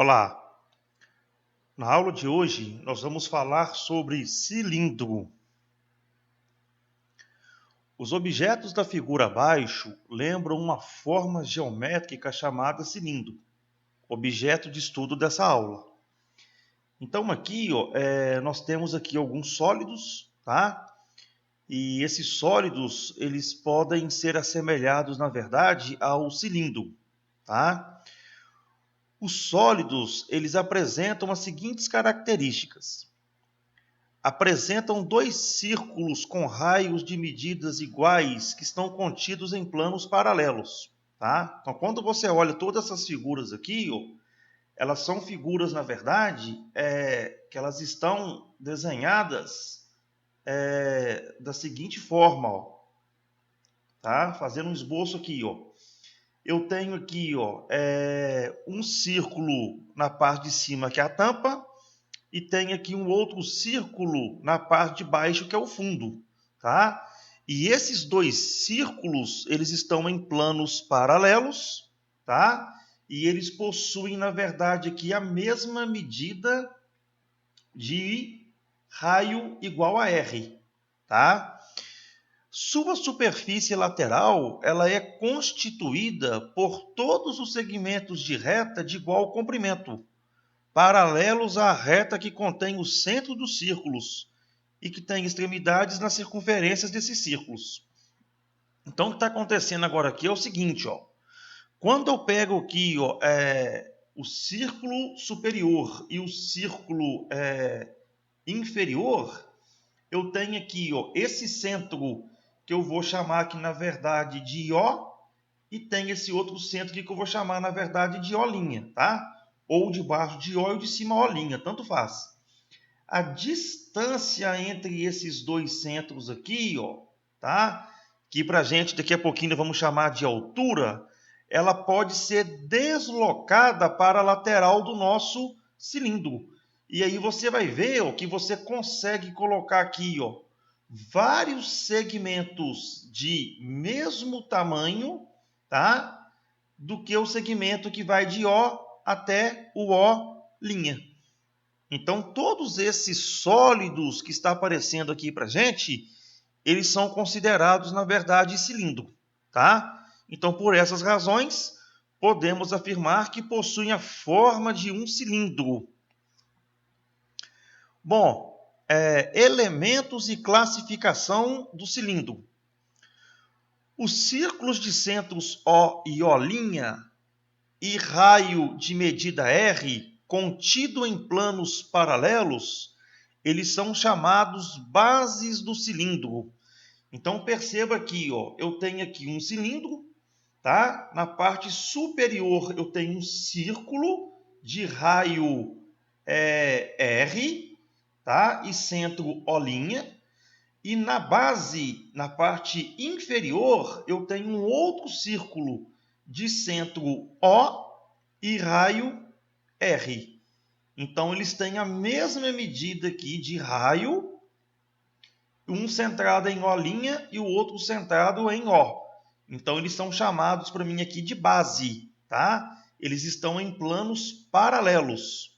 Olá, na aula de hoje nós vamos falar sobre cilindro. Os objetos da figura abaixo lembram uma forma geométrica chamada cilindro, objeto de estudo dessa aula. Então aqui nós temos aqui alguns sólidos, tá? E esses sólidos eles podem ser assemelhados, na verdade, ao cilindro, tá? Os sólidos eles apresentam as seguintes características. Apresentam dois círculos com raios de medidas iguais que estão contidos em planos paralelos. Tá? Então, quando você olha todas essas figuras aqui, elas são figuras, na verdade, que elas estão desenhadas da seguinte forma. Tá? Fazendo um esboço aqui. Eu tenho aqui um círculo na parte de cima, que é a tampa, e tem aqui um outro círculo na parte de baixo, que é o fundo, tá? E esses dois círculos, eles estão em planos paralelos, tá? E eles possuem, na verdade, aqui a mesma medida de raio igual a R, tá? Sua superfície lateral, ela é constituída por todos os segmentos de reta de igual comprimento, paralelos à reta que contém o centro dos círculos e que tem extremidades nas circunferências desses círculos. Então, o que está acontecendo agora aqui é o seguinte, quando eu pego aqui o círculo superior e o círculo inferior, eu tenho aqui esse centro que eu vou chamar aqui, na verdade, de O, e tem esse outro centro aqui que eu vou chamar, na verdade, de O', tá? Ou de baixo de O e de cima O', tanto faz. A distância entre esses dois centros aqui, tá? Que pra gente daqui a pouquinho vamos chamar de altura, ela pode ser deslocada para a lateral do nosso cilindro. E aí você vai ver que você consegue colocar aqui, vários segmentos de mesmo tamanho, tá? Do que o segmento que vai de O até o O'. Então, todos esses sólidos que está aparecendo aqui para a gente, eles são considerados, na verdade, cilindro, tá? Então, por essas razões, podemos afirmar que possuem a forma de um cilindro. Bom, elementos e classificação do cilindro. Os círculos de centros O e O' e raio de medida R contido em planos paralelos, eles são chamados bases do cilindro. Então perceba aqui, eu tenho aqui um cilindro, tá? Na parte superior eu tenho um círculo de raio R, tá? E centro O'. E na base, na parte inferior, eu tenho um outro círculo de centro O e raio R. Então, eles têm a mesma medida aqui de raio, um centrado em O' e o outro centrado em O. Então, eles são chamados para mim aqui de base, tá? Eles estão em planos paralelos.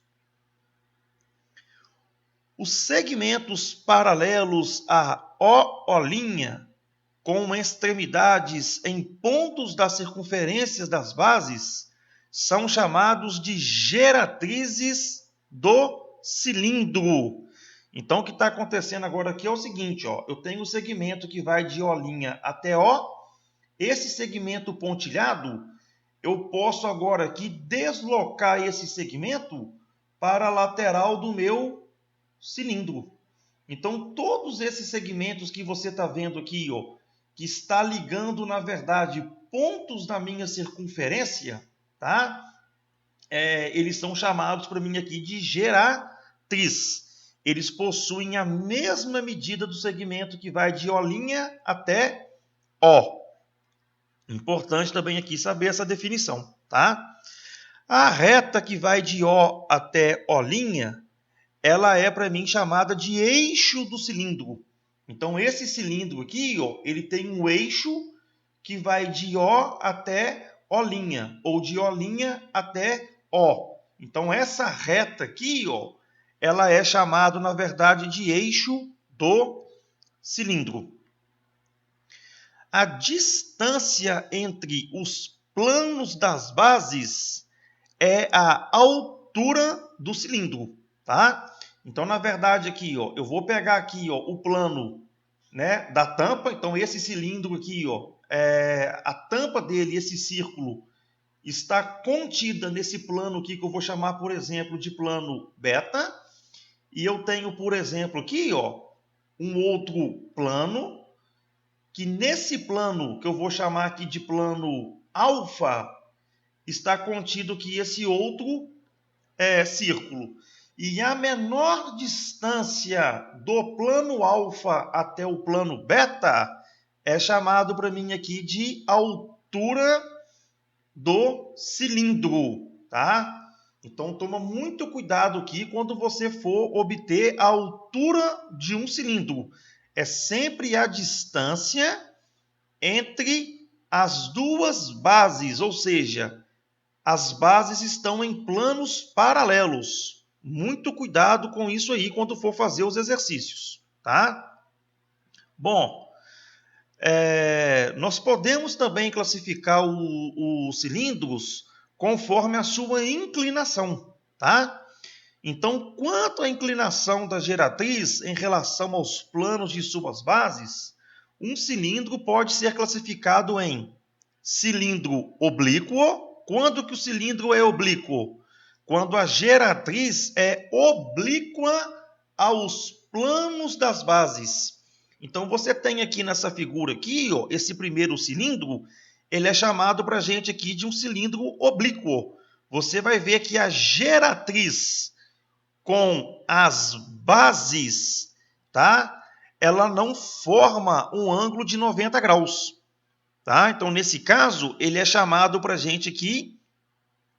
Os segmentos paralelos a O', com extremidades em pontos das circunferências das bases, são chamados de geratrizes do cilindro. Então, o que está acontecendo agora aqui é o seguinte, eu tenho o segmento que vai de O' até O. Esse segmento pontilhado, eu posso agora aqui deslocar esse segmento para a lateral do meu cilindro. Então, todos esses segmentos que você está vendo aqui, que está ligando, na verdade, pontos da minha circunferência, tá? Eles são chamados para mim aqui de geratriz. Eles possuem a mesma medida do segmento que vai de O' até O. Importante também aqui saber essa definição, tá? A reta que vai de O até O', ela é para mim chamada de eixo do cilindro. Então, esse cilindro aqui, ele tem um eixo que vai de O até O', ou de O' até O. Então, essa reta aqui, ó, ela é chamada, na verdade, de eixo do cilindro. A distância entre os planos das bases é a altura do cilindro, tá? Então, na verdade, aqui, ó, eu vou pegar aqui, ó, o plano, né, da tampa. Então, esse cilindro aqui, ó, a tampa dele, esse círculo, está contida nesse plano aqui que eu vou chamar, por exemplo, de plano beta. E eu tenho, por exemplo, aqui, ó, um outro plano, que nesse plano, que eu vou chamar aqui de plano alfa, está contido aqui esse outro círculo. E a menor distância do plano alfa até o plano beta é chamado para mim aqui de altura do cilindro, tá? Então toma muito cuidado aqui quando você for obter a altura de um cilindro. É sempre a distância entre as duas bases, ou seja, as bases estão em planos paralelos. Muito cuidado com isso aí quando for fazer os exercícios, tá? Bom, nós podemos também classificar os cilindros conforme a sua inclinação, tá? Então, quanto à inclinação da geratriz em relação aos planos de suas bases, um cilindro pode ser classificado em cilindro oblíquo. Quando que o cilindro é oblíquo? Quando a geratriz é oblíqua aos planos das bases. Então, você tem aqui nessa figura aqui, ó, esse primeiro cilindro, ele é chamado para a gente aqui de um cilindro oblíquo. Você vai ver que a geratriz com as bases, tá? Ela não forma um ângulo de 90 graus. Tá? Então, nesse caso, ele é chamado para a gente aqui,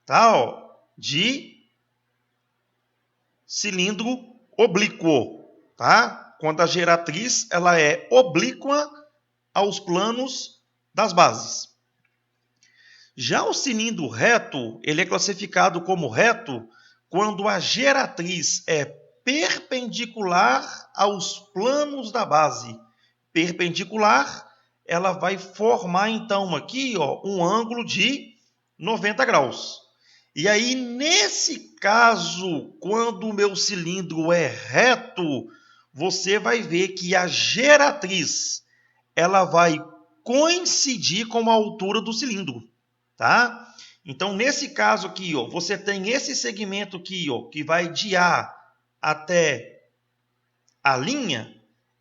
tá, ó, de cilindro oblíquo. Tá? Quando a geratriz ela é oblíqua aos planos das bases. Já o cilindro reto, ele é classificado como reto quando a geratriz é perpendicular aos planos da base. Perpendicular, ela vai formar então aqui, ó, um ângulo de 90 graus. E aí, nesse caso, quando o meu cilindro é reto, você vai ver que a geratriz ela vai coincidir com a altura do cilindro, tá? Então, nesse caso aqui, ó, você tem esse segmento aqui, ó, que vai de A até a linha.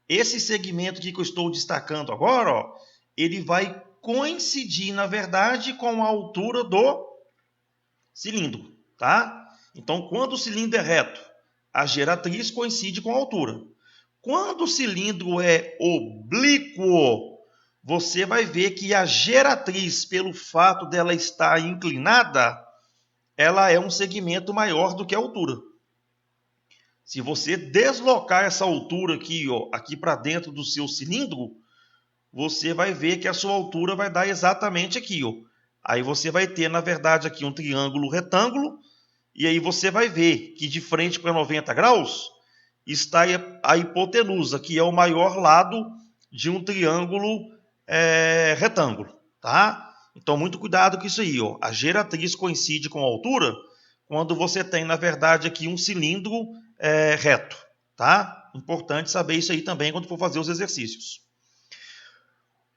Esse segmento aqui que eu estou destacando agora, ó, ele vai coincidir, na verdade, com a altura do cilindro, tá? Então, quando o cilindro é reto, a geratriz coincide com a altura. Quando o cilindro é oblíquo, você vai ver que a geratriz, pelo fato dela estar inclinada, ela é um segmento maior do que a altura. Se você deslocar essa altura aqui, ó, aqui para dentro do seu cilindro, você vai ver que a sua altura vai dar exatamente aqui, ó. Aí você vai ter, na verdade, aqui um triângulo retângulo, e aí você vai ver que de frente para 90 graus está a hipotenusa, que é o maior lado de um triângulo retângulo, tá? Então, muito cuidado com isso aí, ó. A geratriz coincide com a altura quando você tem, na verdade, aqui um cilindro reto, tá? Importante saber isso aí também quando for fazer os exercícios.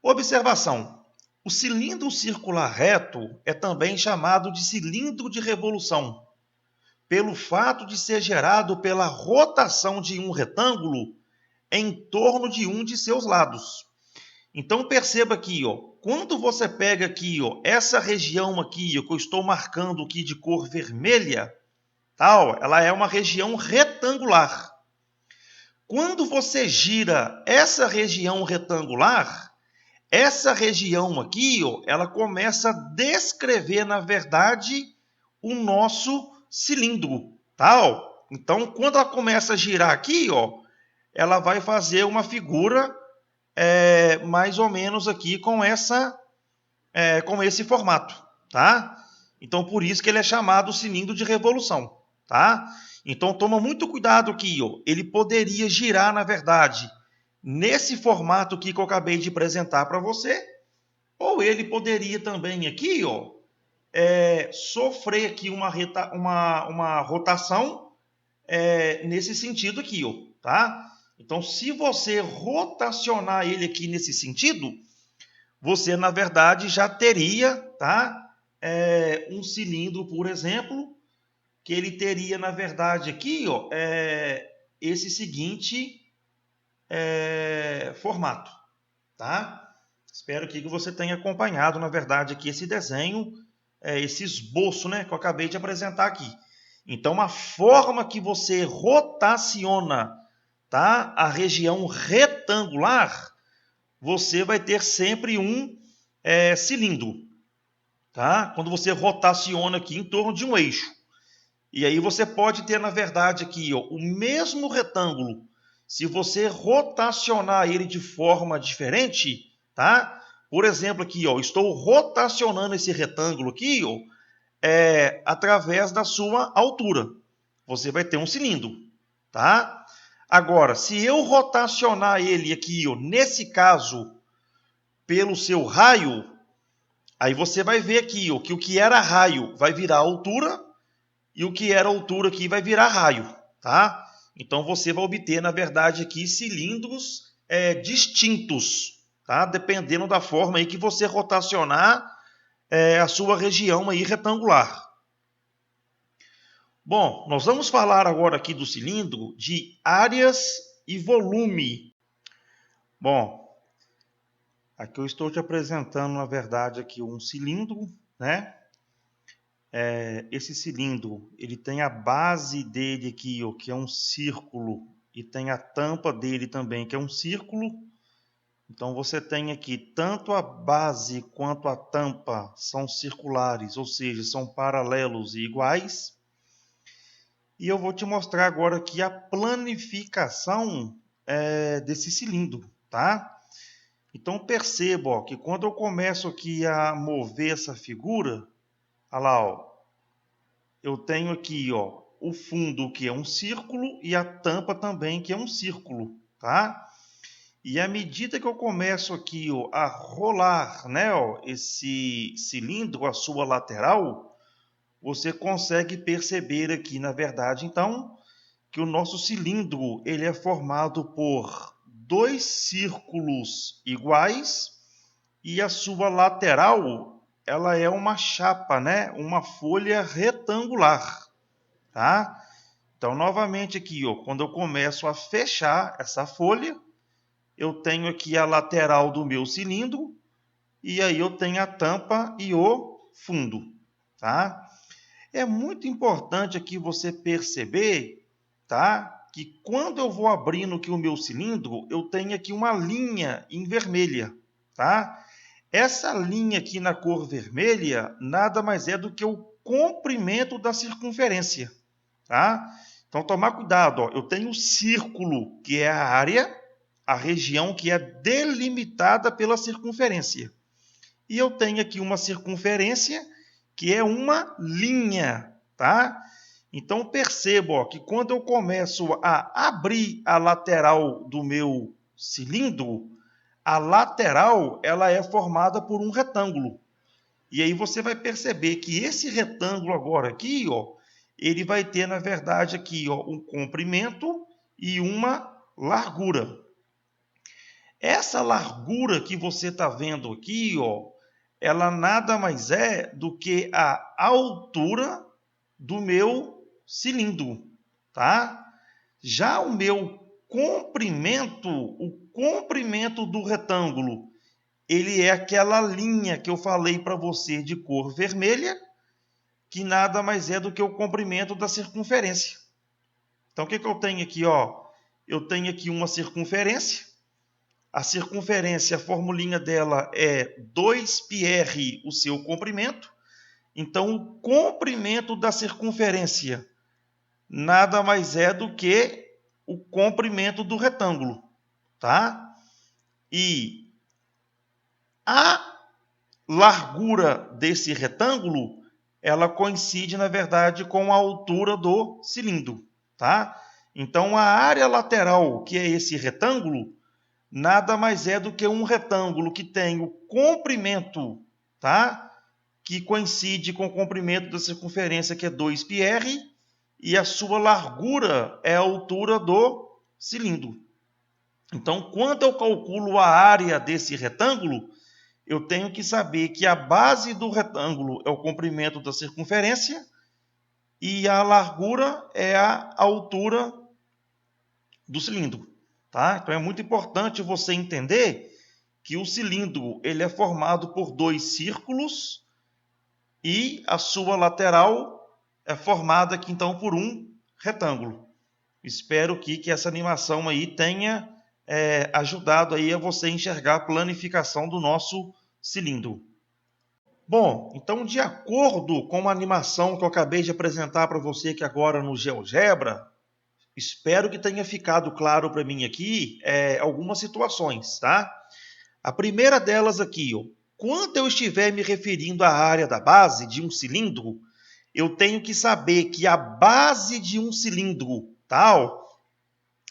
Observação. O cilindro circular reto é também chamado de cilindro de revolução, pelo fato de ser gerado pela rotação de um retângulo em torno de um de seus lados. Então perceba aqui, ó, quando você pega aqui, ó, essa região aqui, ó, que eu estou marcando aqui de cor vermelha, tá, ó, ela é uma região retangular. Quando você gira essa região retangular, essa região aqui, ó, ela começa a descrever, na verdade, o nosso cilindro, tá? Ó? Então, quando ela começa a girar aqui, ó, ela vai fazer uma figura mais ou menos aqui com esse formato, tá? Então, por isso que ele é chamado cilindro de revolução, tá? Então, toma muito cuidado aqui, ó. Ele poderia girar, na verdade, nesse formato aqui que eu acabei de apresentar para você, ou ele poderia também aqui, ó, sofrer aqui uma rotação nesse sentido aqui, ó, tá? Então, se você rotacionar ele aqui nesse sentido, você, na verdade, já teria, tá? Um cilindro, por exemplo, que ele teria, na verdade, aqui, ó, esse seguinte formato, tá? Espero que você tenha acompanhado, na verdade, aqui esse desenho, esse esboço, né, que eu acabei de apresentar aqui. Então, a forma que você rotaciona, tá, a região retangular, você vai ter sempre um cilindro, tá? Quando você rotaciona aqui em torno de um eixo. E aí você pode ter, na verdade, aqui, ó, o mesmo retângulo. Se você rotacionar ele de forma diferente, tá? Por exemplo, aqui, ó, estou rotacionando esse retângulo aqui, ó, através da sua altura. Você vai ter um cilindro, tá? Agora, se eu rotacionar ele aqui, ó, nesse caso, pelo seu raio, aí você vai ver aqui, ó, que o que era raio vai virar altura e o que era altura aqui vai virar raio, tá? Então você vai obter, na verdade, aqui cilindros distintos, tá? Dependendo da forma aí que você rotacionar a sua região aí retangular. Bom, nós vamos falar agora aqui do cilindro de áreas e volume. Bom, aqui eu estou te apresentando, na verdade, aqui um cilindro, né? Esse cilindro, ele tem a base dele aqui, ó, que é um círculo, e tem a tampa dele também, que é um círculo. Então você tem aqui tanto a base quanto a tampa são circulares, ou seja, são paralelos e iguais. E eu vou te mostrar agora aqui a planificação desse cilindro, tá? Então perceba, ó, que quando eu começo aqui a mover essa figura, olha lá, ó, eu tenho aqui, ó, o fundo que é um círculo e a tampa também que é um círculo, tá? E à medida que eu começo aqui, ó, a rolar, né, ó, esse cilindro, a sua lateral, você consegue perceber aqui, na verdade, então, que o nosso cilindro ele é formado por dois círculos iguais e a sua lateral ela é uma chapa, né? Uma folha retangular, tá? Então, novamente aqui, ó, quando eu começo a fechar essa folha, eu tenho aqui a lateral do meu cilindro e aí eu tenho a tampa e o fundo, tá? É muito importante aqui você perceber, tá? Que quando eu vou abrindo aqui o meu cilindro, eu tenho aqui uma linha em vermelha, tá? Essa linha aqui na cor vermelha nada mais é do que o comprimento da circunferência, tá? Então, tomar cuidado, ó. Eu tenho o círculo, que é a área, a região que é delimitada pela circunferência. E eu tenho aqui uma circunferência que é uma linha, tá? Então perceba, ó, que quando eu começo a abrir a lateral do meu cilindro, a lateral ela é formada por um retângulo. E aí você vai perceber que esse retângulo agora aqui, ó, ele vai ter, na verdade, aqui, ó, um comprimento e uma largura. Essa largura que você está vendo aqui, ó, ela nada mais é do que a altura do meu cilindro, tá? Já o meu comprimento, o comprimento do retângulo, ele é aquela linha que eu falei para você de cor vermelha, que nada mais é do que o comprimento da circunferência. Então, o que eu tenho aqui? Ó? Eu tenho aqui uma circunferência. A circunferência, a formulinha dela é 2πr, o seu comprimento. Então, o comprimento da circunferência nada mais é do que o comprimento do retângulo, tá? E a largura desse retângulo ela coincide, na verdade, com a altura do cilindro, tá? Então, a área lateral, que é esse retângulo, nada mais é do que um retângulo que tem o comprimento, tá? Que coincide com o comprimento da circunferência, que é 2πr, e a sua largura é a altura do cilindro. Então, quando eu calculo a área desse retângulo, eu tenho que saber que a base do retângulo é o comprimento da circunferência e a largura é a altura do cilindro, tá? Então é muito importante você entender que o cilindro ele é formado por dois círculos e a sua lateral é formada aqui então por um retângulo. Espero que essa animação aí tenha ajudado aí a você enxergar a planificação do nosso cilindro. Bom, então de acordo com a animação que eu acabei de apresentar para você aqui agora no GeoGebra, espero que tenha ficado claro para mim aqui algumas situações, tá? A primeira delas aqui, ó, quando eu estiver me referindo à área da base de um cilindro, eu tenho que saber que a base de um cilindro, tal,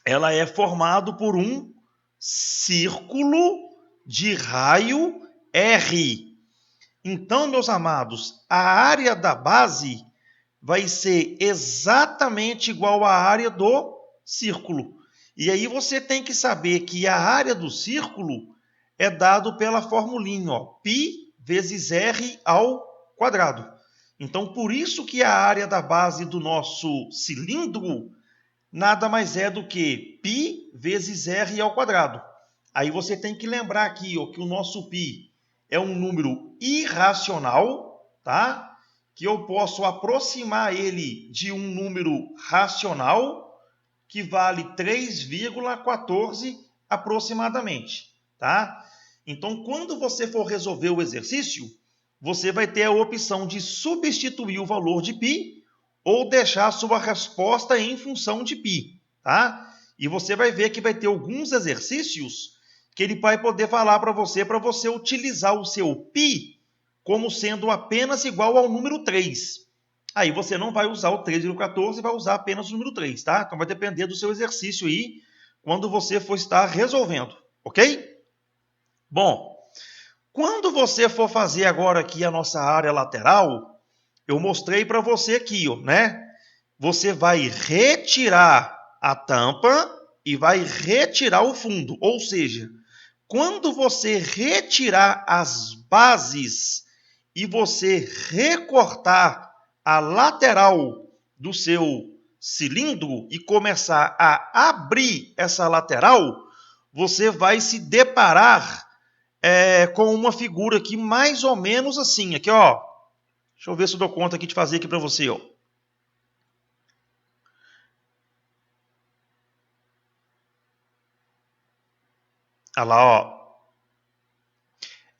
ela é formada por um círculo de raio R. Então, meus amados, a área da base vai ser exatamente igual à área do círculo. E aí você tem que saber que a área do círculo é dado pela formulinha, ó, π vezes r ao quadrado. Então, por isso que a área da base do nosso cilindro nada mais é do que π vezes r ao quadrado. Aí você tem que lembrar aqui, ó, que o nosso π é um número irracional, tá? Que eu posso aproximar ele de um número racional, que vale 3,14 aproximadamente, tá? Então, quando você for resolver o exercício, você vai ter a opção de substituir o valor de π ou deixar a sua resposta em função de π, tá? E você vai ver que vai ter alguns exercícios que ele vai poder falar para você utilizar o seu π como sendo apenas igual ao número 3. Aí você não vai usar o 3,14 e vai usar apenas o número 3, tá? Então vai depender do seu exercício aí, quando você for estar resolvendo, ok? Bom, quando você for fazer agora aqui a nossa área lateral, eu mostrei para você aqui, ó, né? Você vai retirar a tampa e vai retirar o fundo, ou seja, quando você retirar as bases e você recortar a lateral do seu cilindro e começar a abrir essa lateral, você vai se deparar com uma figura aqui mais ou menos assim. Aqui, ó. Deixa eu ver se eu dou conta aqui de fazer aqui para você, ó. Olha lá, ó.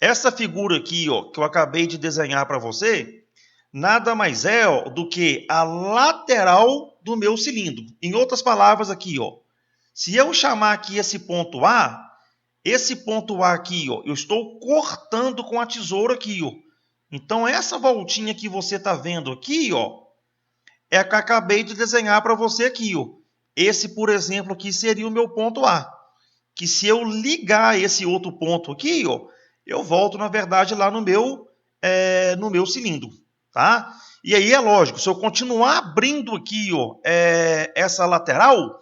Essa figura aqui, ó, que eu acabei de desenhar para você, nada mais é, ó, do que a lateral do meu cilindro. Em outras palavras aqui, ó, se eu chamar aqui esse ponto A aqui, ó, eu estou cortando com a tesoura aqui, ó. Então essa voltinha que você está vendo aqui, ó, é a que eu acabei de desenhar para você aqui, ó. Esse, por exemplo, aqui seria o meu ponto A. Que se eu ligar esse outro ponto aqui, ó, eu volto, na verdade, lá no meu cilindro, tá? E aí é lógico, se eu continuar abrindo aqui, ó, essa lateral,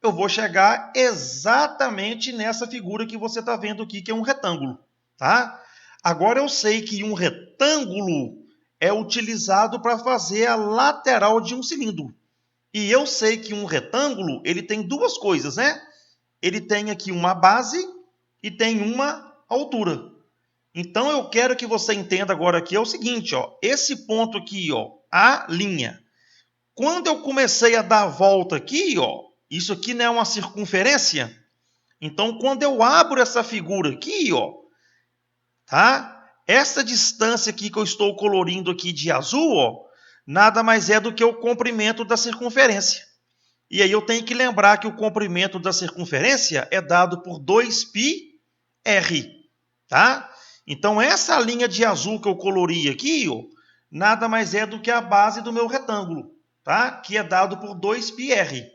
eu vou chegar exatamente nessa figura que você está vendo aqui, que é um retângulo, tá? Agora eu sei que um retângulo é utilizado para fazer a lateral de um cilindro. E eu sei que um retângulo, ele tem duas coisas, né? Ele tem aqui uma base e tem uma altura. Então, eu quero que você entenda agora aqui é o seguinte, ó, esse ponto aqui, ó, a linha. Quando eu comecei a dar a volta aqui, ó, isso aqui não é uma circunferência? Então, quando eu abro essa figura aqui, ó, tá? Essa distância aqui que eu estou colorindo aqui de azul, ó, nada mais é do que o comprimento da circunferência. E aí eu tenho que lembrar que o comprimento da circunferência é dado por 2πr, tá? Então, essa linha de azul que eu colori aqui, ó, nada mais é do que a base do meu retângulo, tá? Que é dado por 2πr.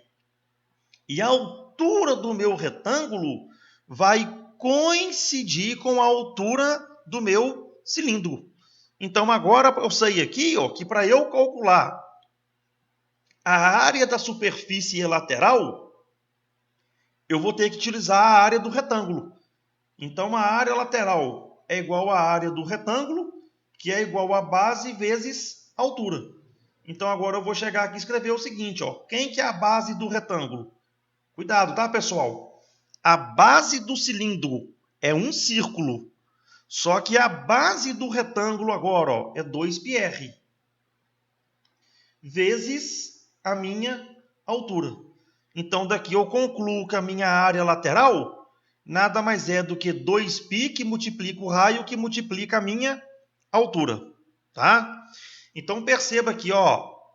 E a altura do meu retângulo vai coincidir com a altura do meu cilindro. Então, agora eu sei aqui que para eu calcular a área da superfície lateral, eu vou ter que utilizar a área do retângulo. Então, a área lateral é igual à área do retângulo, que é igual a base vezes altura. Então, agora eu vou chegar aqui e escrever o seguinte, quem que é a base do retângulo? Cuidado, tá, pessoal? A base do cilindro é um círculo, só que a base do retângulo agora é 2πr, vezes a minha altura. Então, daqui eu concluo que a minha área lateral nada mais é do que 2π que multiplica o raio que multiplica a minha altura, tá? Então, perceba aqui,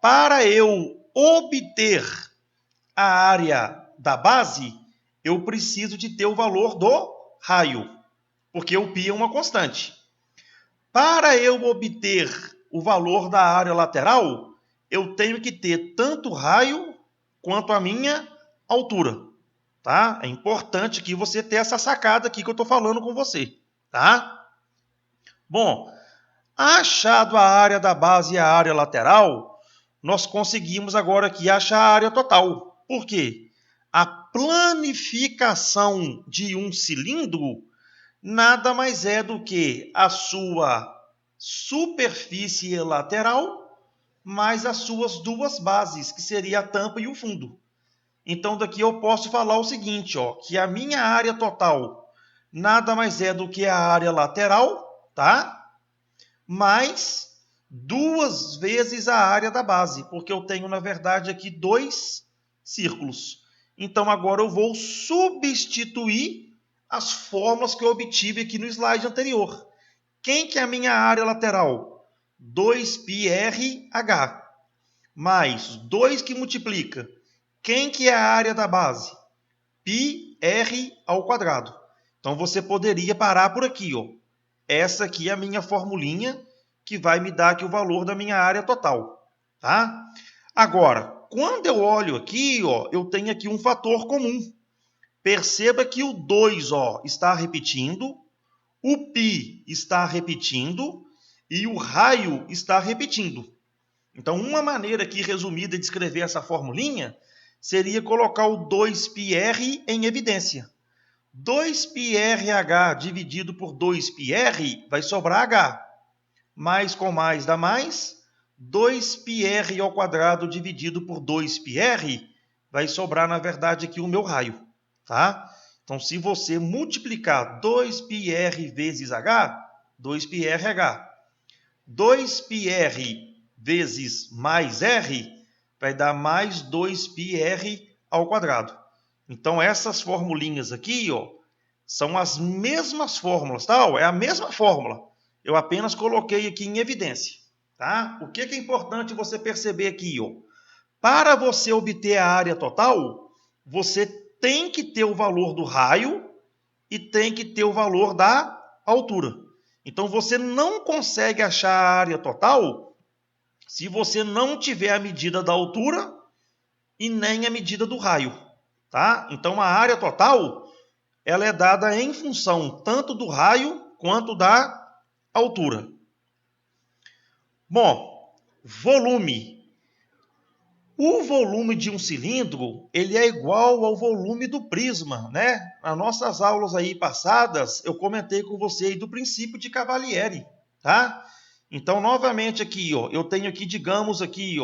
para eu obter a área da base, eu preciso de ter o valor do raio, porque o π é uma constante. Para eu obter o valor da área lateral, eu tenho que ter tanto raio quanto a minha altura, tá? É importante que você tenha essa sacada aqui que eu estou falando com você, tá? Bom, achado a área da base e a área lateral, nós conseguimos agora aqui achar a área total. Por quê? A planificação de um cilindro nada mais é do que a sua superfície lateral mais as suas duas bases, que seria a tampa e o fundo. Então, daqui eu posso falar o seguinte, que a minha área total nada mais é do que a área lateral, tá? Mais 2 vezes a área da base, porque eu tenho, na verdade, aqui 2 círculos. Então, agora eu vou substituir as fórmulas que eu obtive aqui no slide anterior. Quem que é a minha área lateral? 2πrh, mais 2 que multiplica. Quem que é a área da base? πr ao quadrado. Então, você poderia parar por aqui, Essa aqui é a minha formulinha que vai me dar aqui o valor da minha área total, tá? Agora, quando eu olho aqui, eu tenho aqui um fator comum. Perceba que o 2, está repetindo, o π está repetindo e o raio está repetindo. Então, uma maneira aqui resumida de escrever essa formulinha seria colocar o 2πr em evidência. 2πrh dividido por 2πr vai sobrar h. Mais com mais dá mais. 2πr ao quadrado dividido por 2πr vai sobrar, na verdade, aqui o meu raio, tá? Então, se você multiplicar 2πr vezes h, 2πrh. 2πr vezes mais r vai dar mais 2πr ao quadrado. Então, essas formulinhas aqui, são as mesmas fórmulas, tá? É a mesma fórmula. Eu apenas coloquei aqui em evidência, tá? O que é importante você perceber aqui, Para você obter a área total, você tem que ter o valor do raio e tem que ter o valor da altura. Então, você não consegue achar a área total se você não tiver a medida da altura e nem a medida do raio, tá? Então, a área total ela é dada em função tanto do raio quanto da altura. Bom, volume. O volume de um cilindro, ele é igual ao volume do prisma, né? Nas nossas aulas aí passadas, eu comentei com você aí do princípio de Cavalieri, tá? Então, novamente aqui, eu tenho aqui, digamos aqui,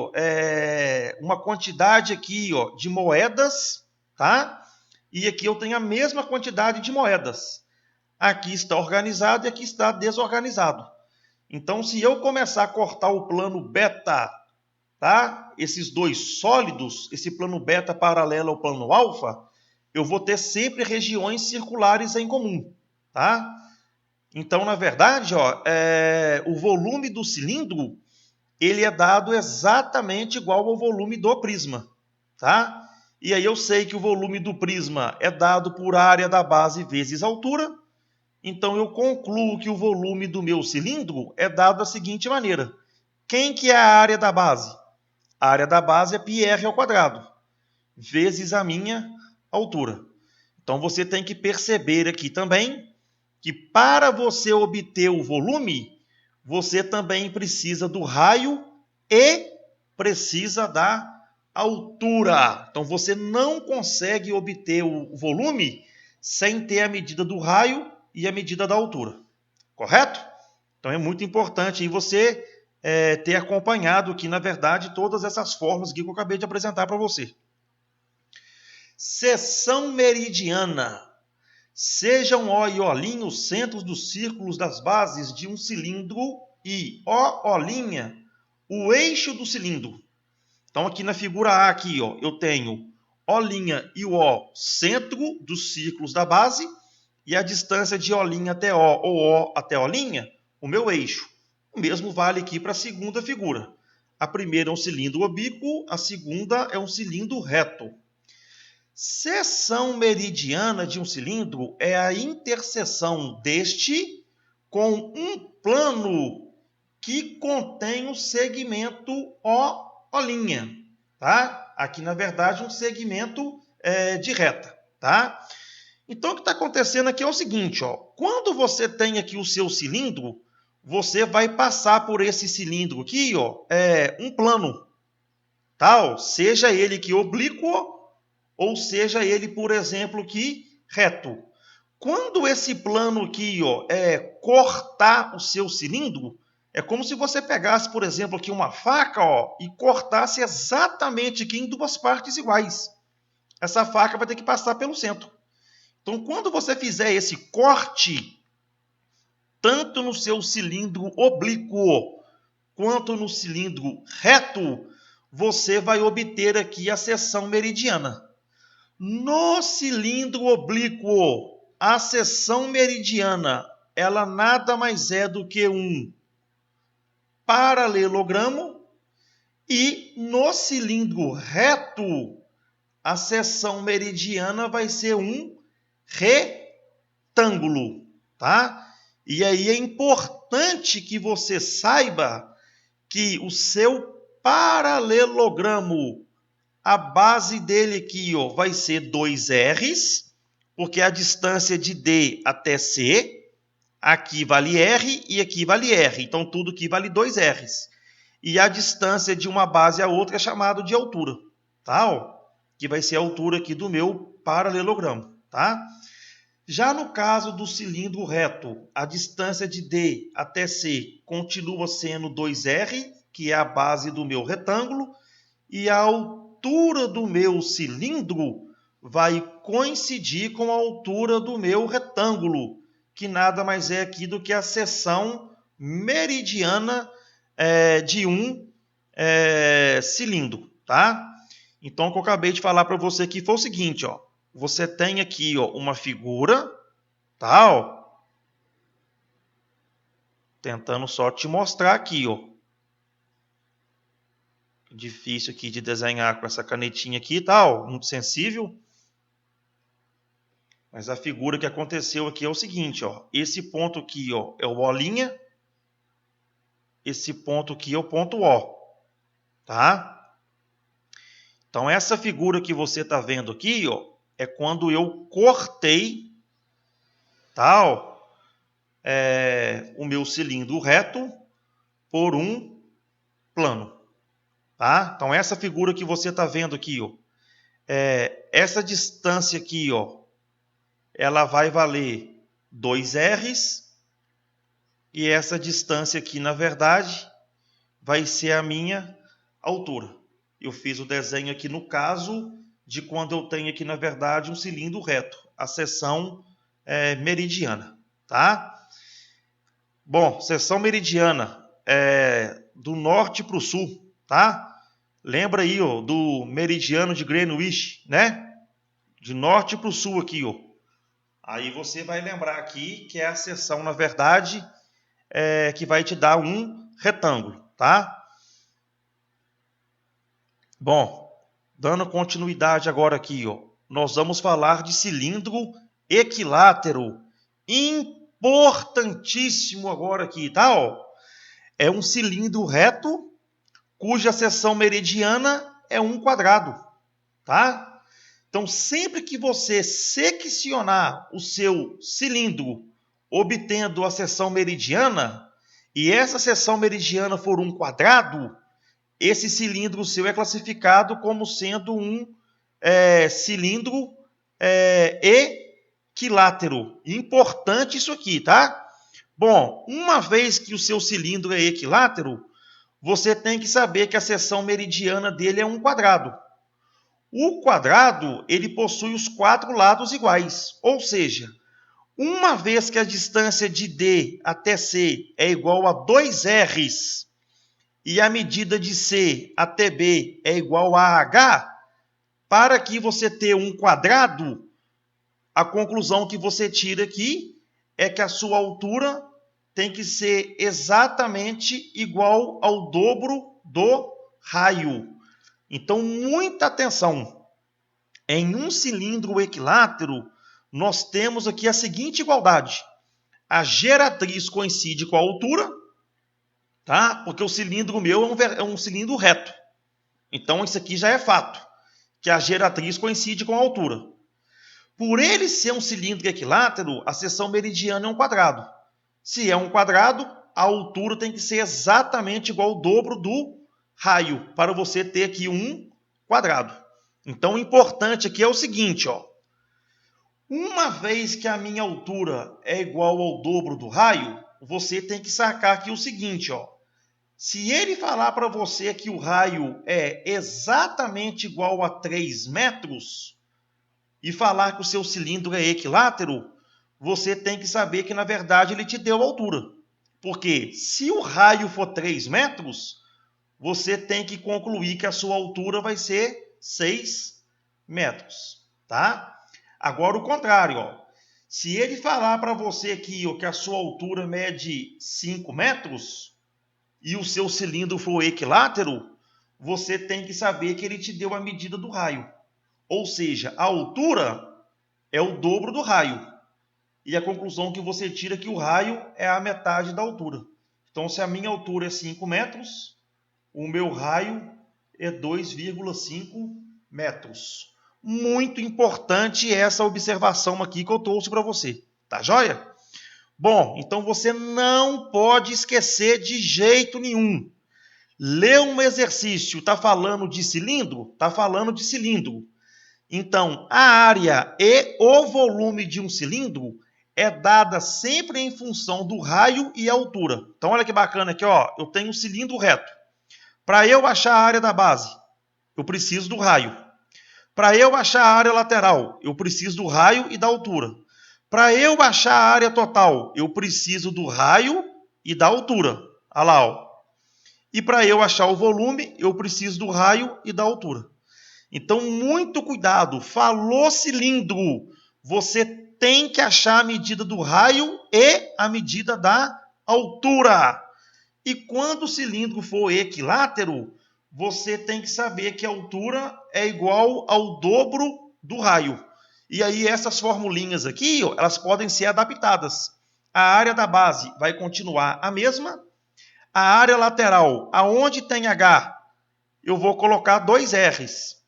uma quantidade aqui, de moedas, tá? E aqui eu tenho a mesma quantidade de moedas. Aqui está organizado e aqui está desorganizado. Então, se eu começar a cortar o plano beta, tá? Esses dois sólidos, esse plano beta paralelo ao plano alfa, eu vou ter sempre regiões circulares em comum, tá? Então, na verdade, o volume do cilindro, ele é dado exatamente igual ao volume do prisma, tá? E aí eu sei que o volume do prisma é dado por área da base vezes altura, então eu concluo que o volume do meu cilindro é dado da seguinte maneira. Quem que é a área da base? A área da base é πr ao quadrado, vezes a minha altura. Então, você tem que perceber aqui também que para você obter o volume, você também precisa do raio e precisa da altura. Então, você não consegue obter o volume sem ter a medida do raio e a medida da altura. Correto? Então, é muito importante aí você ter acompanhado aqui, na verdade, todas essas formas que eu acabei de apresentar para você. Seção meridiana. Sejam O e O'Lin os centros dos círculos das bases de um cilindro e O'Lin o eixo do cilindro. Então, aqui na figura A, aqui, ó, eu tenho O'Lin e o O, centro dos círculos da base, e a distância de O'Lin até O, ou O até O'Lin, o meu eixo. O mesmo vale aqui para a segunda figura. A primeira é um cilindro obíquo, a segunda é um cilindro reto. Seção meridiana de um cilindro é a interseção deste com um plano que contém o segmento O'Lin, tá? Aqui, na verdade, um segmento de reta, tá? Então, o que está acontecendo aqui é o seguinte, ó. Quando você tem aqui o seu cilindro, você vai passar por esse cilindro aqui, ó, um plano, tá? Seja ele que oblíquo, ou seja ele, por exemplo, que reto. Quando esse plano aqui, ó, cortar o seu cilindro, é como se você pegasse, por exemplo, aqui uma faca, ó, e cortasse exatamente aqui em duas partes iguais. Essa faca vai ter que passar pelo centro. Então, quando você fizer esse corte, tanto no seu cilindro oblíquo quanto no cilindro reto, você vai obter aqui a seção meridiana. No cilindro oblíquo, a seção meridiana, ela nada mais é do que um paralelogramo, e no cilindro reto, a seção meridiana vai ser um retângulo, tá? E aí é importante que você saiba que o seu paralelogramo, a base dele aqui, ó, vai ser 2 R's, porque a distância de D até C, aqui vale R e aqui vale R. Então, tudo aqui vale 2 R's. E a distância de uma base a outra é chamado de altura, tá? Ó, que vai ser a altura aqui do meu paralelogramo, tá? Já no caso do cilindro reto, a distância de D até C continua sendo 2R, que é a base do meu retângulo, e a altura do meu cilindro vai coincidir com a altura do meu retângulo, que nada mais é aqui do que a seção meridiana de um cilindro, tá? Então, o que eu acabei de falar para você aqui foi o seguinte, ó. Você tem aqui, ó, uma figura, tá? Ó, tentando só te mostrar aqui, ó. Difícil aqui de desenhar com essa canetinha aqui, tá? Ó, muito sensível. Mas a figura que aconteceu aqui é o seguinte, ó. Esse ponto aqui, ó, é o O'Lin. Esse ponto aqui é o ponto O, tá? Então, essa figura que você está vendo aqui, ó, é quando eu cortei, tá, ó, o meu cilindro reto por um plano, tá? Então, essa figura que você está vendo aqui, ó, essa distância aqui, ó, ela vai valer 2 R's, e essa distância aqui, na verdade, vai ser a minha altura. Eu fiz o desenho aqui no caso de quando eu tenho aqui, na verdade, um cilindro reto, a seção meridiana, tá? Bom, seção meridiana do norte para o sul, tá? Lembra aí, ó, do meridiano de Greenwich, né? De norte para o sul aqui, ó. Aí você vai lembrar aqui que é a seção, na verdade, que vai te dar um retângulo, tá? Bom, dando continuidade agora aqui, ó, nós vamos falar de cilindro equilátero. Importantíssimo agora aqui, tá? Ó, é um cilindro reto cuja seção meridiana é 1 quadrado, tá? Então, sempre que você seccionar o seu cilindro, obtendo a seção meridiana, e essa seção meridiana for 1 quadrado, esse cilindro seu é classificado como sendo um cilindro equilátero. Importante isso aqui, tá? Bom, uma vez que o seu cilindro é equilátero, você tem que saber que a seção meridiana dele é 1 quadrado. O quadrado, ele possui os 4 lados iguais, ou seja, uma vez que a distância de D até C é igual a 2Rs e a medida de C até B é igual a H, para que você tenha um quadrado, a conclusão que você tira aqui é que a sua altura tem que ser exatamente igual ao dobro do raio. Então, muita atenção. Em um cilindro equilátero, nós temos aqui a seguinte igualdade. A geratriz coincide com a altura, tá? Porque o cilindro meu é um cilindro reto. Então, isso aqui já é fato, que a geratriz coincide com a altura. Por ele ser um cilindro equilátero, a seção meridiana é 1 quadrado. Se é 1 quadrado, a altura tem que ser exatamente igual ao dobro do raio, para você ter aqui 1 quadrado. Então, o importante aqui é o seguinte, ó. Uma vez que a minha altura é igual ao dobro do raio, você tem que sacar aqui o seguinte, ó. Se ele falar para você que o raio é exatamente igual a 3 metros e falar que o seu cilindro é equilátero, você tem que saber que, na verdade, ele te deu a altura. Porque se o raio for 3 metros, você tem que concluir que a sua altura vai ser 6 metros, tá? Agora o contrário, ó. Se ele falar para você aqui ó, que a sua altura mede 5 metros e o seu cilindro for equilátero, você tem que saber que ele te deu a medida do raio. Ou seja, a altura é o dobro do raio. E a conclusão que você tira é que o raio é a metade da altura. Então, se a minha altura é 5 metros, o meu raio é 2,5 metros. Muito importante essa observação aqui que eu trouxe para você. Tá joia? Bom, então você não pode esquecer de jeito nenhum. Lê um exercício, está falando de cilindro? Está falando de cilindro. Então, a área e o volume de um cilindro é dada sempre em função do raio e altura. Então, olha que bacana aqui, ó. Eu tenho um cilindro reto. Para eu achar a área da base, eu preciso do raio. Para eu achar a área lateral, eu preciso do raio e da altura. Para eu achar a área total, eu preciso do raio e da altura. Olha lá, ó. E para eu achar o volume, eu preciso do raio e da altura. Então, muito cuidado. Falou cilindro, você tem que achar a medida do raio e a medida da altura. E quando o cilindro for equilátero, você tem que saber que a altura é igual ao dobro do raio. E aí essas formulinhas aqui, ó, elas podem ser adaptadas. A área da base vai continuar a mesma. A área lateral, aonde tem H, eu vou colocar 2 R's.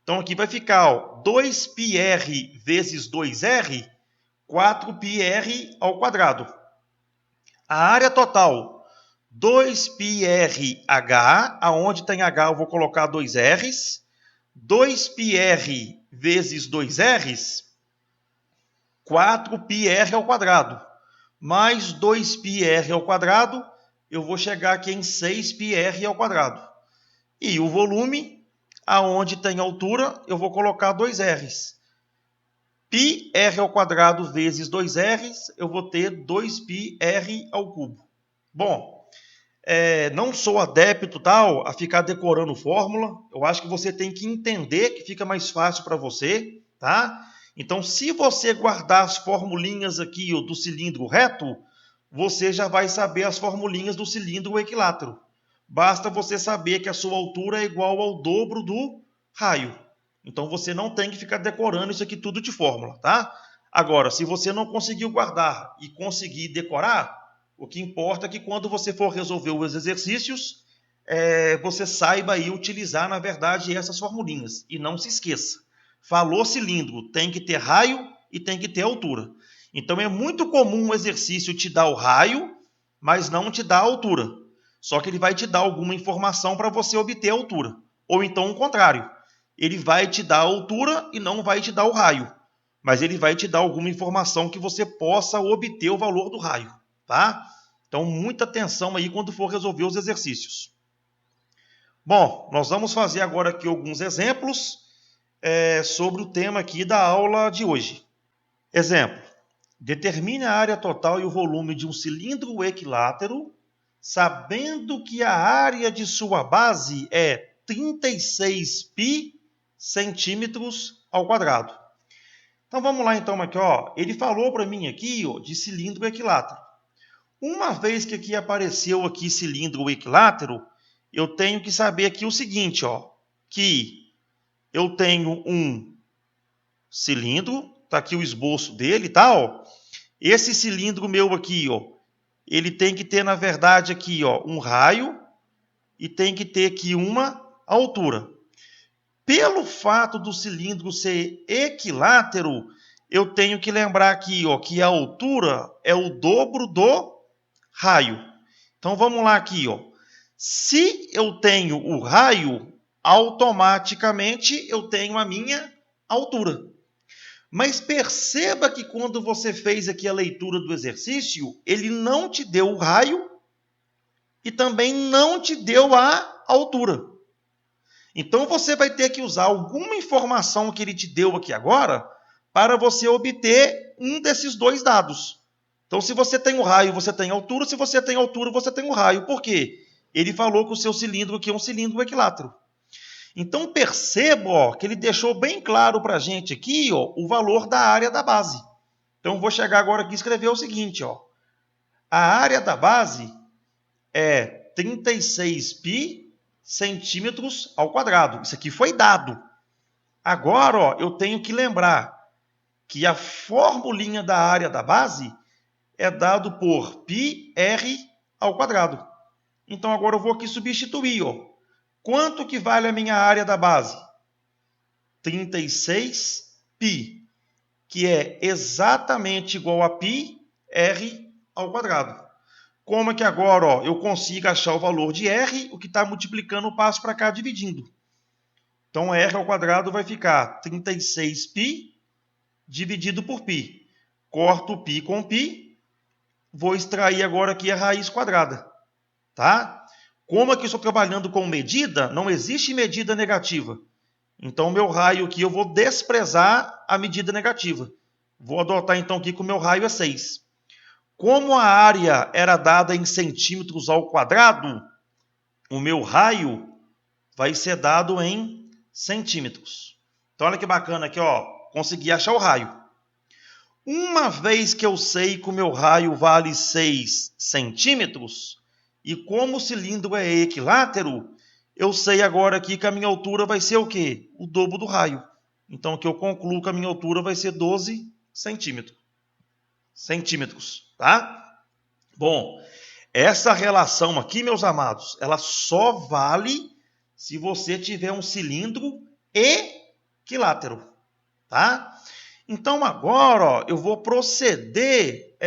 Então aqui vai ficar ó, 2πr vezes 2r, 4πr ao quadrado. A área total, 2πrh, aonde tem H eu vou colocar 2R's, 2πr vezes 2R's, 4πr ao quadrado, mais 2πr ao quadrado, eu vou chegar aqui em 6πr ao quadrado. E o volume, aonde tem altura, eu vou colocar 2R's. πr ao quadrado vezes 2R's, eu vou ter 2πr ao cubo. Bom, não sou adepto tal a ficar decorando fórmula. Eu acho que você tem que entender que fica mais fácil para você, tá? Então, se você guardar as formulinhas aqui ó, do cilindro reto, você já vai saber as formulinhas do cilindro equilátero. Basta você saber que a sua altura é igual ao dobro do raio. Então, você não tem que ficar decorando isso aqui tudo de fórmula, tá? Agora, se você não conseguiu guardar e conseguir decorar, O que importa é que quando você for resolver os exercícios, você saiba aí utilizar, na verdade, essas formulinhas. E não se esqueça, falou cilindro, tem que ter raio e tem que ter altura. Então é muito comum o exercício te dar o raio, mas não te dar a altura. Só que ele vai te dar alguma informação para você obter a altura. Ou então o contrário. Ele vai te dar a altura e não vai te dar o raio. Mas ele vai te dar alguma informação que você possa obter o valor do raio. Tá? Então muita atenção aí quando for resolver os exercícios. Bom, nós vamos fazer agora aqui alguns exemplos sobre o tema aqui da aula de hoje. Exemplo. Determine a área total e o volume de um cilindro equilátero, sabendo que a área de sua base é 36 π centímetros ao quadrado. Então vamos lá então aqui, ó. Ele falou para mim aqui, ó, de cilindro equilátero. Uma vez que aqui apareceu aqui cilindro equilátero, eu tenho que saber aqui o seguinte, ó, que eu tenho um cilindro, tá aqui o esboço dele, tá, ó. Esse cilindro meu aqui, ó, ele tem que ter, na verdade, aqui, ó, um raio e tem que ter aqui uma altura. Pelo fato do cilindro ser equilátero, eu tenho que lembrar aqui, ó, que a altura é o dobro do raio. Então vamos lá aqui, ó. Se eu tenho o raio, automaticamente eu tenho a minha altura. Mas perceba que quando você fez aqui a leitura do exercício, ele não te deu o raio e também não te deu a altura. Então você vai ter que usar alguma informação que ele te deu aqui agora para você obter um desses dois dados. Então se você tem o raio, você tem a altura. Se você tem a altura, você tem o raio. Por quê? Ele falou que o seu cilindro aqui é um cilindro equilátero. Então perceba, ó, que ele deixou bem claro para a gente aqui, ó, o valor da área da base. Então vou chegar agora aqui e escrever o seguinte, ó. A área da base é 36 π centímetros ao quadrado. Isso aqui foi dado. Agora, ó, eu tenho que lembrar que a formulinha da área da base é dado por πr ao quadrado. Então agora eu vou aqui substituir, ó. Quanto que vale a minha área da base? 36 π, que é exatamente igual a πr ao quadrado. Como é que agora, ó, eu consigo achar o valor de r, o que está multiplicando, eu passo para cá dividindo. Então r ao quadrado vai ficar 36 π dividido por π. Corto π com π, vou extrair agora aqui a raiz quadrada. Tá? Como aqui eu estou trabalhando com medida, não existe medida negativa. Então, o meu raio aqui, eu vou desprezar a medida negativa. Vou adotar, então, aqui que o meu raio é 6. Como a área era dada em centímetros ao quadrado, o meu raio vai ser dado em centímetros. Então, olha que bacana aqui, ó. Consegui achar o raio. Uma vez que eu sei que o meu raio vale 6 centímetros, e como o cilindro é equilátero, eu sei agora aqui que a minha altura vai ser o quê? O dobro do raio. Então aqui eu concluo que a minha altura vai ser 12 centímetros. Tá? Bom, essa relação aqui, meus amados, ela só vale se você tiver um cilindro equilátero. Tá? Então agora, ó, eu vou proceder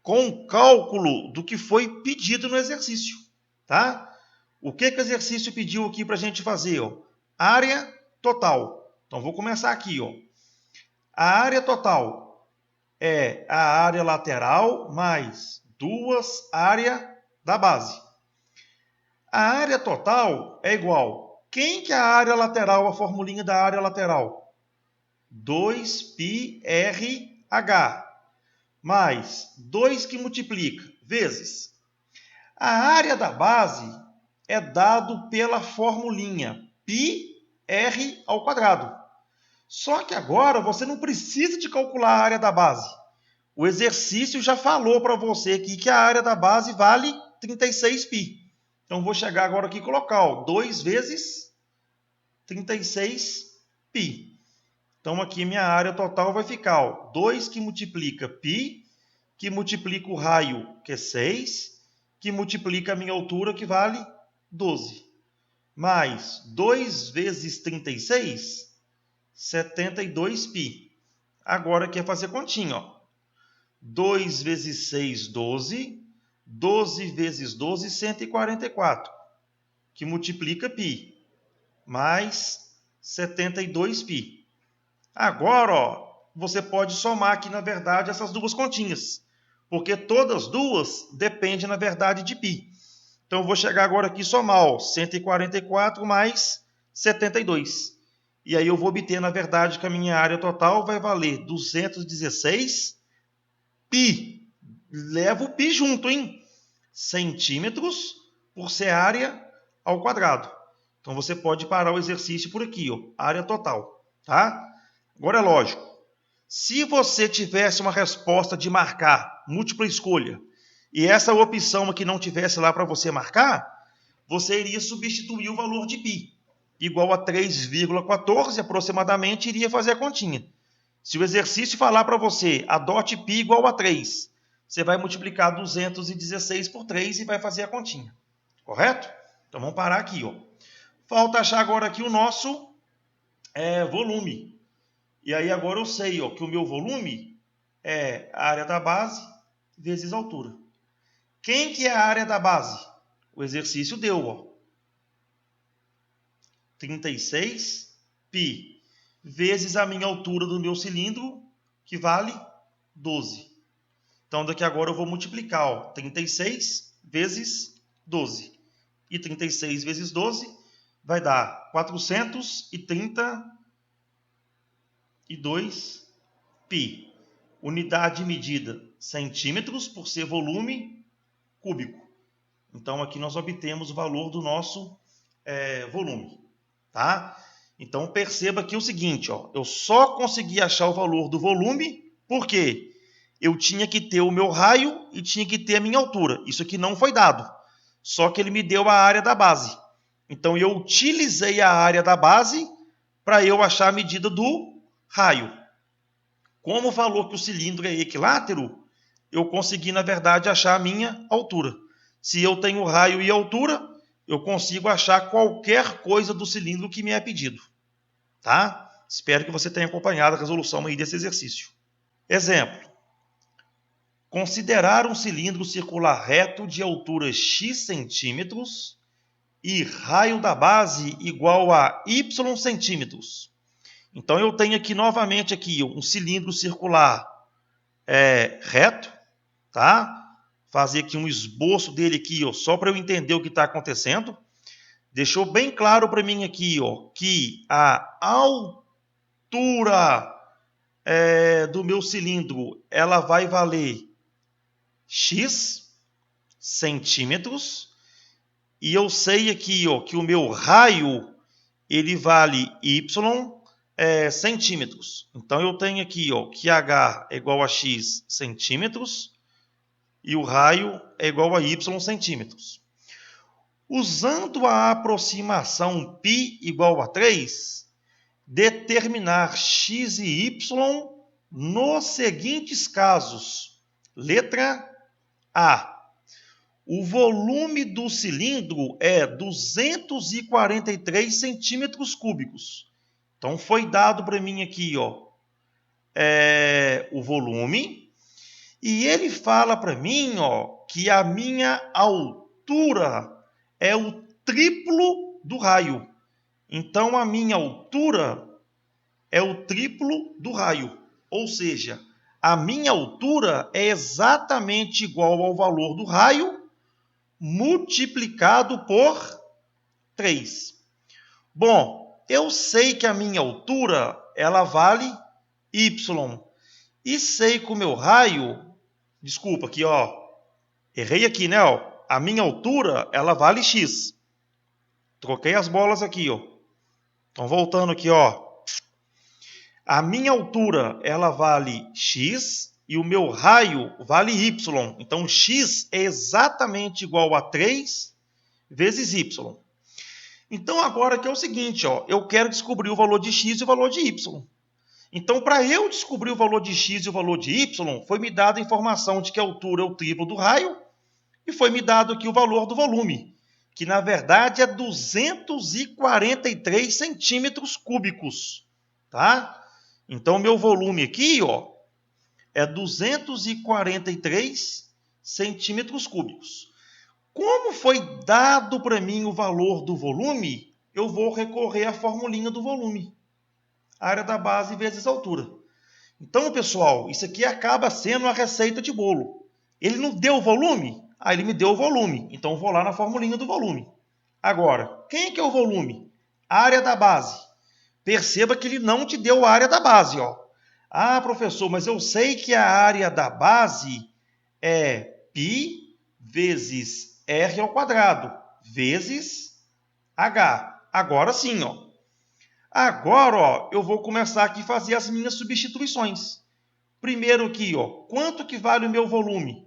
com o cálculo do que foi pedido no exercício. Tá? O que o exercício pediu aqui para a gente fazer? Ó? Área total. Então vou começar aqui. Ó. A área total é a área lateral mais 2 áreas da base. A área total é igual. Quem que é a área lateral, a formulinha da área lateral? 2πrh mais 2 que multiplica vezes. A área da base é dado pela formulinha πr ao quadrado. Só que agora você não precisa de calcular a área da base. O exercício já falou para você aqui que a área da base vale 36π. Então vou chegar agora aqui e colocar, ó, 2 vezes 36π. Então aqui minha área total vai ficar, ó, 2 que multiplica π que multiplica o raio, que é 6, que multiplica a minha altura, que vale 12. Mais 2 vezes 36, 72π. Agora quer fazer continha, ó. 2 vezes 6, 12. 12 vezes 12, 144, que multiplica π, mais 72π. Agora, ó, você pode somar aqui, na verdade, essas duas continhas, porque todas duas dependem, na verdade, de π. Então, eu vou chegar agora aqui e somar, ó, 144 mais 72. E aí eu vou obter, na verdade, que a minha área total vai valer 216 π. Leva o π junto, hein? Centímetros por ser área ao quadrado. Então, você pode parar o exercício por aqui, ó, área total, tá? Agora é lógico, se você tivesse uma resposta de marcar múltipla escolha e essa opção aqui não tivesse lá para você marcar, você iria substituir o valor de π, igual a 3,14 aproximadamente, iria fazer a continha. Se o exercício falar para você, adote π igual a 3, você vai multiplicar 216 por 3 e vai fazer a continha. Correto? Então vamos parar aqui, ó. Falta achar agora aqui o nosso volume. E aí agora eu sei, ó, que o meu volume é a área da base vezes a altura. Quem que é a área da base? O exercício deu, ó, 36π vezes a minha altura do meu cilindro, que vale 12. Então, daqui agora eu vou multiplicar, ó, 36 vezes 12. E 36 vezes 12 vai dar 432π. Unidade medida, centímetros, por ser volume cúbico. Então, aqui nós obtemos o valor do nosso volume. Tá? Então, perceba aqui o seguinte, ó, eu só consegui achar o valor do volume porque eu tinha que ter o meu raio e tinha que ter a minha altura. Isso aqui não foi dado, só que ele me deu a área da base. Então, eu utilizei a área da base para eu achar a medida do raio. Como falou que o cilindro é equilátero, eu consegui, na verdade, achar a minha altura. Se eu tenho raio e altura, eu consigo achar qualquer coisa do cilindro que me é pedido. Tá? Espero que você tenha acompanhado a resolução aí desse exercício. Exemplo. Considerar um cilindro circular reto de altura x centímetros e raio da base igual a y centímetros. Então, eu tenho aqui novamente aqui um cilindro circular reto, tá? Fazer aqui um esboço dele aqui, ó, só para eu entender o que está acontecendo. Deixou bem claro para mim aqui, ó, que a altura do meu cilindro ela vai valer x centímetros. E eu sei aqui, ó, que o meu raio ele vale y centímetros. Então, eu tenho aqui, ó, que h é igual a x centímetros e o raio é igual a y centímetros. Usando a aproximação π igual a 3, determinar x e y nos seguintes casos. Letra A. O volume do cilindro é 243 centímetros cúbicos. Então, foi dado para mim aqui, ó, o volume. E ele fala para mim, ó, que a minha altura é o triplo do raio. Então, a minha altura é o triplo do raio. Ou seja, a minha altura é exatamente igual ao valor do raio multiplicado por 3. Bom, eu sei que a minha altura ela vale y. E sei que o meu raio... Desculpa, aqui, ó. Errei aqui, né? Ó. A minha altura ela vale x. Troquei as bolas aqui, ó. Então, voltando aqui, ó. A minha altura ela vale x e o meu raio vale y. Então, x é exatamente igual a 3 vezes y. Então, agora que é o seguinte, ó, eu quero descobrir o valor de x e o valor de y. Então, para eu descobrir o valor de x e o valor de y, foi me dada a informação de que a altura é o triplo do raio e foi me dado aqui o valor do volume, que na verdade é 243 centímetros cúbicos, tá? Então, meu volume aqui, ó, é 243 centímetros cúbicos. Como foi dado para mim o valor do volume, eu vou recorrer à formulinha do volume. Área da base vezes altura. Então, pessoal, isso aqui acaba sendo a receita de bolo. Ele não deu o volume? Ele me deu o volume. Então, eu vou lá na formulinha do volume. Agora, quem que é o volume? Área da base. Perceba que ele não te deu a área da base, ó. Professor, mas eu sei que a área da base é π vezes r ao quadrado, vezes h. Agora sim, ó. Agora, ó, eu vou começar aqui a fazer as minhas substituições. Primeiro aqui, ó, quanto que vale o meu volume?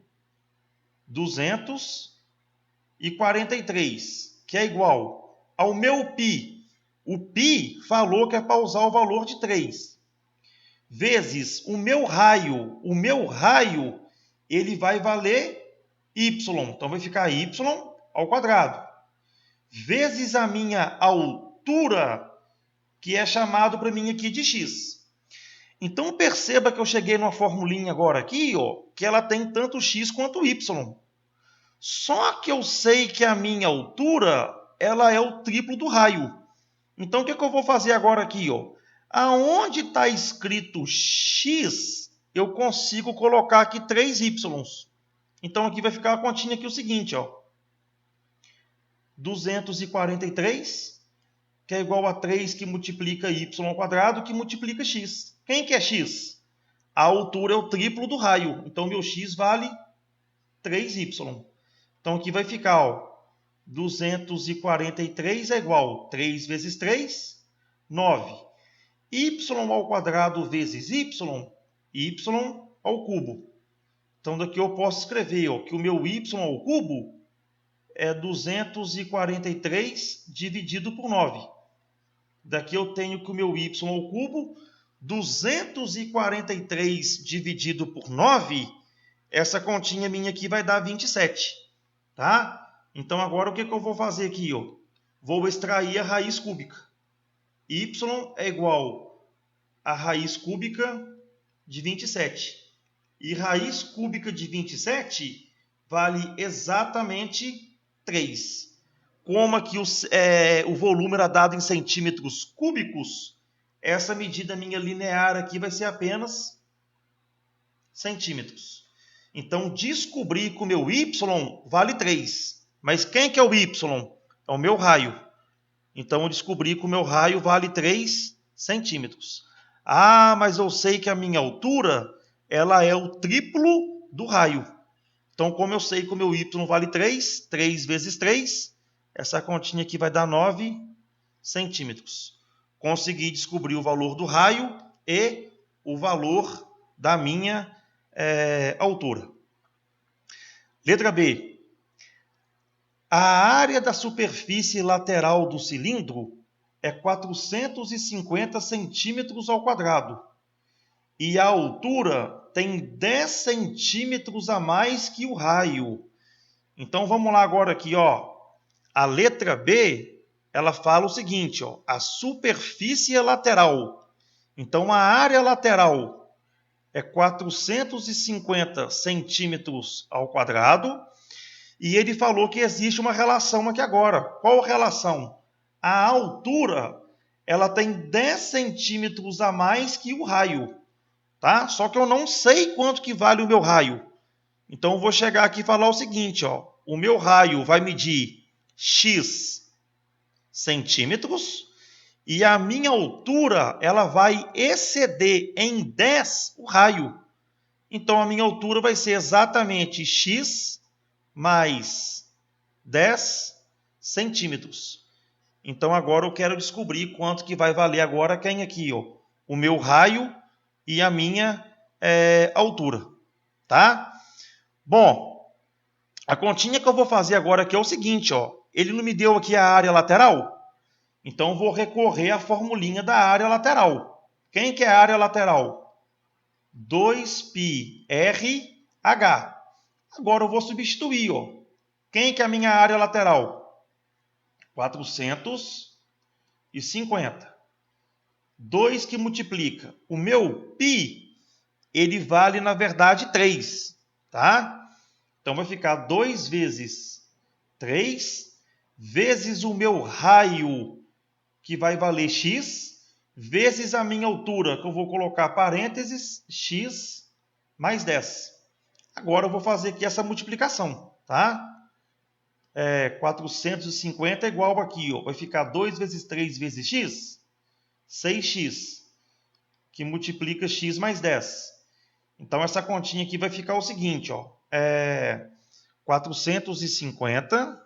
243, que é igual ao meu π. O π falou que é para usar o valor de 3. Vezes o meu raio. O meu raio, ele vai valer y. Então, vai ficar y ao quadrado. Vezes a minha altura, que é chamado para mim aqui de x. Então, perceba que eu cheguei numa formulinha agora aqui, ó, que ela tem tanto x quanto y. Só que eu sei que a minha altura, ela é o triplo do raio. Então, o que eu vou fazer agora aqui, ó? Aonde está escrito x, eu consigo colocar aqui 3y. Então, aqui vai ficar a continha aqui o seguinte, ó. 243, que é igual a 3 que multiplica y ao quadrado, que multiplica x. Quem que é x? A altura é o triplo do raio. Então, meu x vale 3y. Então, aqui vai ficar, ó, 243 é igual a 3 vezes 3, 9. Y ao quadrado vezes y ao cubo. Então, daqui eu posso escrever, ó, que o meu y ao cubo é 243 dividido por 9. Daqui eu tenho que o meu y ao cubo, 243 dividido por 9, essa continha minha aqui vai dar 27. Tá? Então, agora o que eu vou fazer aqui? Ó? Vou extrair a raiz cúbica. Y é igual a raiz cúbica de 27. E raiz cúbica de 27 vale exatamente 3. Como aqui o volume era dado em centímetros cúbicos, essa medida minha linear aqui vai ser apenas centímetros. Então, descobri que o meu y vale 3. Mas quem que é o y? É o meu raio. Então, eu descobri que o meu raio vale 3 centímetros. Mas eu sei que a minha altura, ela é o triplo do raio. Então, como eu sei que o meu y vale 3, 3 vezes 3, essa continha aqui vai dar 9 centímetros. Consegui descobrir o valor do raio e o valor da minha altura. Letra B. A área da superfície lateral do cilindro é 450 centímetros ao quadrado. E a altura tem 10 centímetros a mais que o raio. Então, vamos lá agora aqui, ó. A letra B, ela fala o seguinte, ó. A superfície lateral. Então, a área lateral é 450 centímetros ao quadrado. E ele falou que existe uma relação aqui agora. Qual relação? A altura, ela tem 10 centímetros a mais que o raio. Tá? Só que eu não sei quanto que vale o meu raio. Então, eu vou chegar aqui e falar o seguinte, ó. O meu raio vai medir x centímetros e a minha altura, ela vai exceder em 10 o raio. Então, a minha altura vai ser exatamente x mais 10 centímetros. Então, agora eu quero descobrir quanto que vai valer agora quem aqui, ó, o meu raio e a minha altura, tá? Bom, a continha que eu vou fazer agora aqui é o seguinte, ó, ele não me deu aqui a área lateral, então eu vou recorrer à formulinha da área lateral. Quem que é a área lateral? 2πrh. Agora eu vou substituir. Ó. Quem que é a minha área lateral? 450. 2 que multiplica. O meu π, ele vale, na verdade, 3. Tá? Então, vai ficar 2 vezes 3, vezes o meu raio, que vai valer x, vezes a minha altura, que eu vou colocar parênteses, x mais 10. Agora eu vou fazer aqui essa multiplicação, tá? 450 é igual aqui, ó, vai ficar 2 vezes 3 vezes x, 6x, que multiplica x mais 10. Então, essa continha aqui vai ficar o seguinte, ó, 450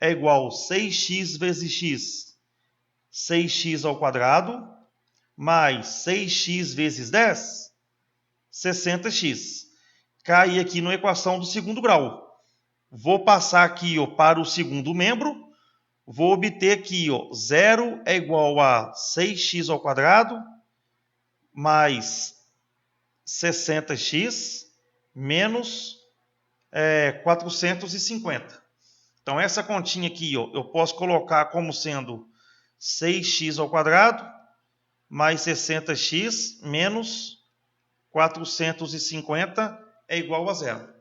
é igual a 6x vezes x, 6x ao quadrado, mais 6x vezes 10, 60x. Cai aqui na equação do segundo grau. Vou passar aqui, ó, para o segundo membro. Vou obter aqui, ó, 0 é igual a 6x ao quadrado, mais 60x, menos 450. Então, essa continha aqui, ó, eu posso colocar como sendo 6x ao quadrado, mais 60x, menos 450 é igual a 0.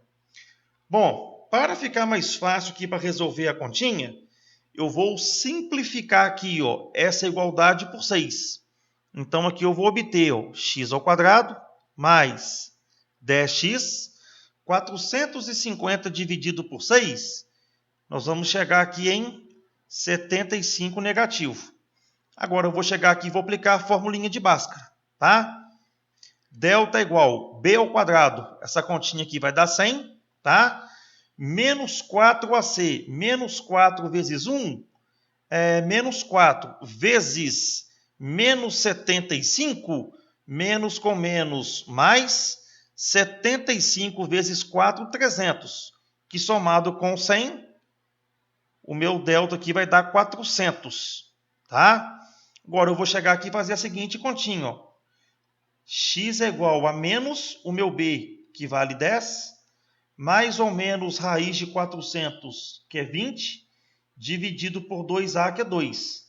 Bom, para ficar mais fácil aqui para resolver a continha, eu vou simplificar aqui, ó, essa igualdade por 6. Então, aqui eu vou obter, ó, x ao quadrado mais 10x. 450 dividido por 6, nós vamos chegar aqui em 75 negativo. Agora eu vou chegar aqui e vou aplicar a formulinha de Bhaskara, tá? Delta é igual b ao quadrado, essa continha aqui vai dar 100, tá? Menos 4ac, menos 4 vezes 1, menos 4 vezes menos 75, menos com menos mais 75 vezes 4, 300, que somado com 100, o meu delta aqui vai dar 400, tá? Agora eu vou chegar aqui e fazer a seguinte continha, ó. X é igual a menos o meu b, que vale 10, mais ou menos raiz de 400, que é 20, dividido por 2a, que é 2.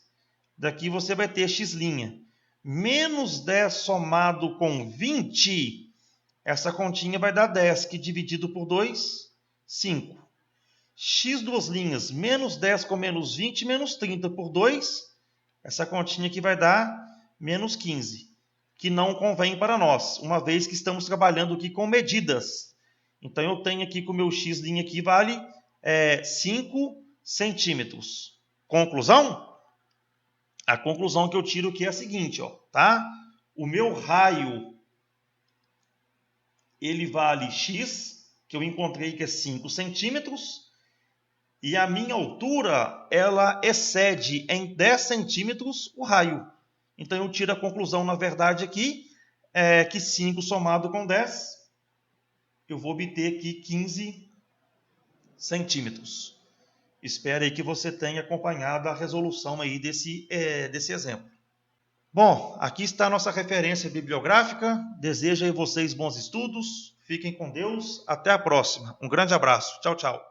Daqui você vai ter x'. Menos 10 somado com 20, essa continha vai dar 10, que dividido por 2, 5. X duas linhas, menos 10 com menos 20, menos 30 por 2, essa continha aqui vai dar menos 15, que não convém para nós, uma vez que estamos trabalhando aqui com medidas. Então, eu tenho aqui que o meu x' aqui vale 5 centímetros. Conclusão? A conclusão que eu tiro aqui é a seguinte, ó, tá? O meu raio, ele vale x, que eu encontrei que é 5 centímetros, e a minha altura, ela excede em 10 centímetros o raio. Então, eu tiro a conclusão, na verdade, aqui, que 5 somado com 10, eu vou obter aqui 15 centímetros. Espero aí que você tenha acompanhado a resolução aí desse exemplo. Bom, aqui está a nossa referência bibliográfica. Desejo a vocês bons estudos. Fiquem com Deus. Até a próxima. Um grande abraço. Tchau, tchau.